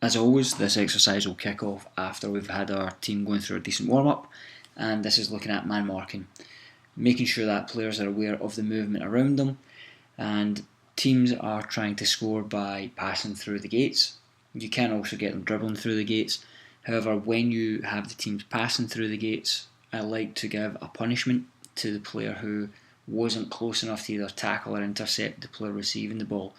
As always, this exercise will kick off after we've had our team going through a decent warm-up, and this is looking at man marking, making sure that players are aware of the movement around them, and teams are trying to score by passing through the gates. You can also get them dribbling through the gates. However, when you have the teams passing through the gates, I like to give a punishment to the player who wasn't close enough to either tackle or intercept the player receiving the ball.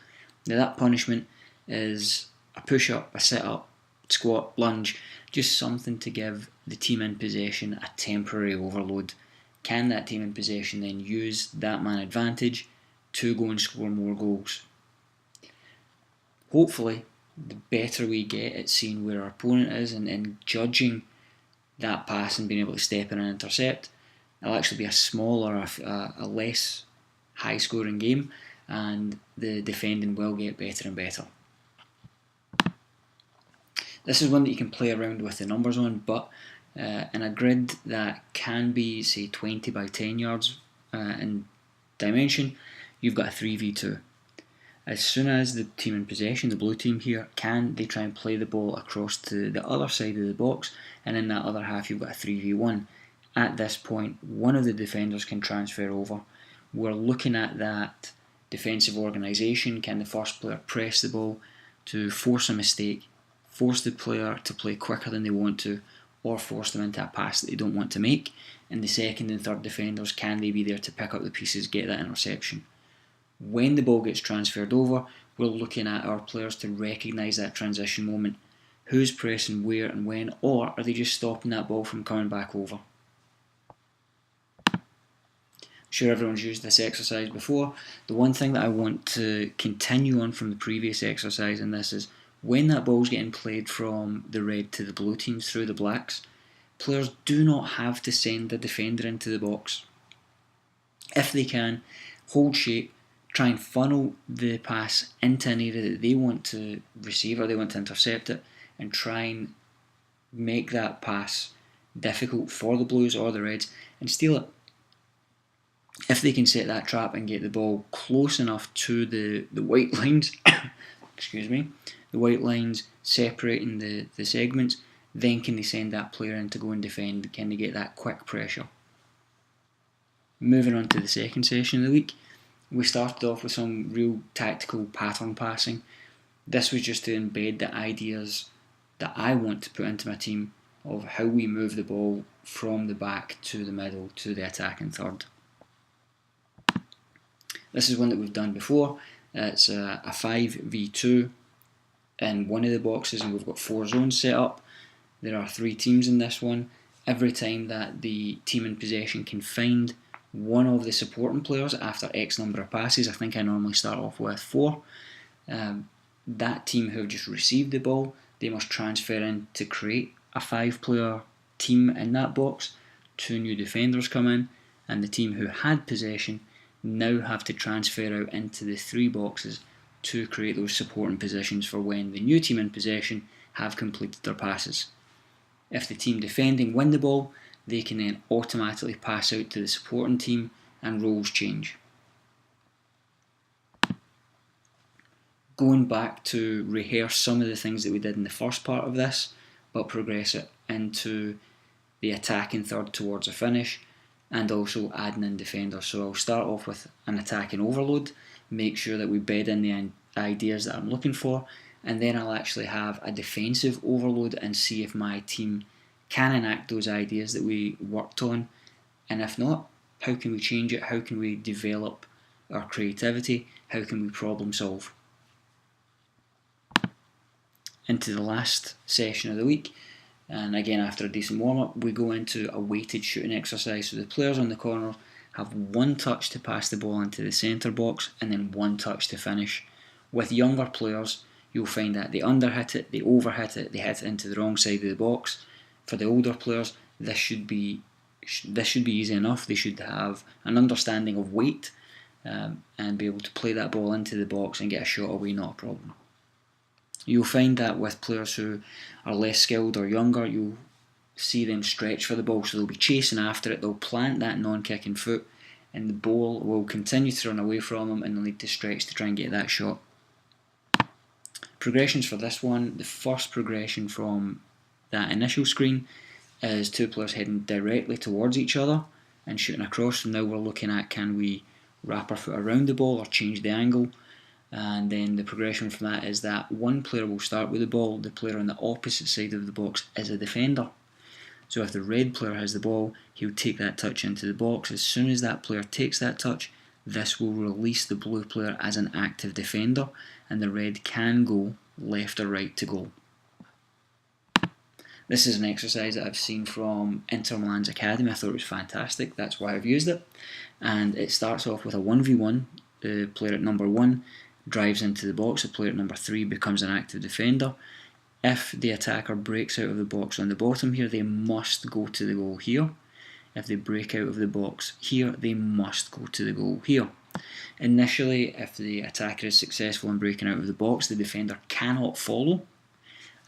Now that punishment is a push-up, a sit-up, squat, lunge, just something to give the team in possession a temporary overload. Can that team in possession then use that man advantage to go and score more goals? Hopefully, the better we get at seeing where our opponent is and judging that pass and being able to step in and intercept, it'll actually be a smaller, a less high-scoring game, and the defending will get better and better. This is one that you can play around with the numbers on, but in a grid that can be, say, 20 by 10 yards in dimension, you've got a 3v2. As soon as the team in possession, the blue team here, they try and play the ball across to the other side of the box, and in that other half you've got a 3v1. At this point, one of the defenders can transfer over. We're looking at that defensive organisation. Can the first player press the ball to force a mistake, force the player to play quicker than they want to, or force them into a pass that they don't want to make? And the second and third defenders, can they be there to pick up the pieces, get that interception? When the ball gets transferred over, we're looking at our players to recognise that transition moment. Who's pressing where and when, or are they just stopping that ball from coming back over? I'm sure everyone's used this exercise before. The one thing that I want to continue on from the previous exercise in this is, when that ball's getting played from the red to the blue teams through the blacks, players do not have to send the defender into the box. If they can, hold shape, try and funnel the pass into an area that they want to receive or they want to intercept it, and try and make that pass difficult for the blues or the reds and steal it. If they can set that trap and get the ball close enough to the white lines, the white lines separating the segments, then can they send that player in to go and defend? Can they get that quick pressure? Moving on to the second session of the week, we started off with some real tactical pattern passing. This was just to embed the ideas that I want to put into my team of how we move the ball from the back to the middle to the attacking third. This is one that we've done before. It's a 5v2 in one of the boxes, and we've got 4 zones set up. There are 3 teams in this one. Every time that the team in possession can find one of the supporting players after X number of passes, I think I normally start off with 4, that team who have just received the ball, they must transfer in to create a 5-player team in that box. 2 new defenders come in, and the team who had possession now have to transfer out into the 3 boxes to create those supporting positions for when the new team in possession have completed their passes. If the team defending win the ball, they can then automatically pass out to the supporting team and roles change. Going back to rehearse some of the things that we did in the first part of this, but progress it into the attacking third towards a finish, and also adding in defenders. So I'll start off with an attacking overload, make sure that we bed in the ideas that I'm looking for, and then I'll actually have a defensive overload and see if my team can enact those ideas that we worked on, and if not, how can we change it, how can we develop our creativity, how can we problem solve. Into the last session of the week, and again after a decent warm-up, we go into a weighted shooting exercise. So the players on the corner have 1 touch to pass the ball into the centre box and then 1 touch to finish. With younger players, you'll find that they underhit it, they overhit it, they hit it into the wrong side of the box. For the older players, this should be easy enough. They should have an understanding of weight and be able to play that ball into the box and get a shot away, not a problem. You'll find that with players who are less skilled or younger, you'll see them stretch for the ball, so they'll be chasing after it, they'll plant that non-kicking foot, and the ball will continue to run away from them, and they'll need to stretch to try and get that shot. Progressions for this one, the first progression from that initial screen is two players heading directly towards each other and shooting across. So now we're looking at, can we wrap our foot around the ball or change the angle? And then the progression from that is that one player will start with the ball, the player on the opposite side of the box is a defender. So if the red player has the ball, he'll take that touch into the box. As soon as that player takes that touch, this will release the blue player as an active defender, and the red can go left or right to goal. This is an exercise that I've seen from Inter Milan's academy. I thought it was fantastic, that's why I've used it. And it starts off with a 1v1, the player at number 1 drives into the box, the player at number 3 becomes an active defender. If the attacker breaks out of the box on the bottom here, they must go to the goal here. If they break out of the box here, they must go to the goal here. Initially, if the attacker is successful in breaking out of the box, the defender cannot follow.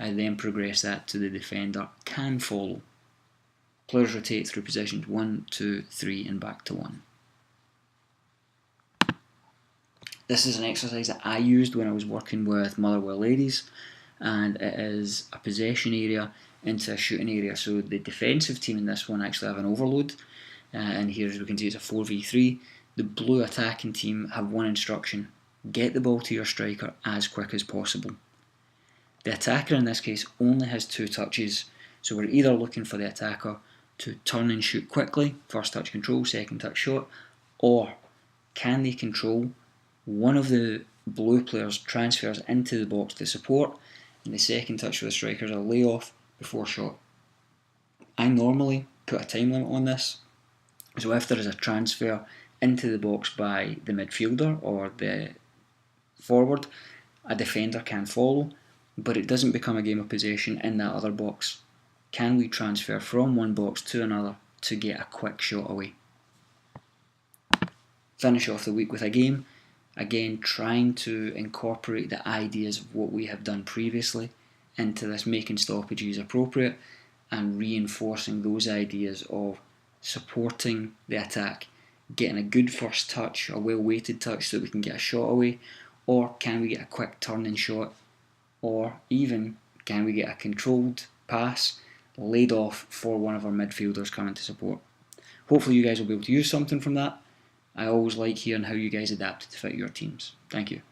I then progress that to the defender can follow. Players rotate through positions 1, 2, 3 and back to 1. This is an exercise that I used when I was working with Motherwell Ladies, and it is a possession area into a shooting area. So the defensive team in this one actually have an overload, and here as we can see it's a 4v3. The blue attacking team have one instruction: get the ball to your striker as quick as possible. The attacker in this case only has 2 touches, so we're either looking for the attacker to turn and shoot quickly, first touch control, second touch shot, or can they control one of the blue players transfers into the box to support, and the second touch for the striker is a layoff before shot. I normally put a time limit on this, so if there is a transfer into the box by the midfielder or the forward, a defender can follow, but it doesn't become a game of possession in that other box. Can we transfer from one box to another to get a quick shot away? Finish off the week with a game, again trying to incorporate the ideas of what we have done previously into this, making stoppages appropriate and reinforcing those ideas of supporting the attack, getting a good first touch, a well weighted touch so that we can get a shot away, or can we get a quick turning shot, or even can we get a controlled pass laid off for one of our midfielders coming to support. Hopefully you guys will be able to use something from that. I always like hearing how you guys adapt to fit your teams. Thank you.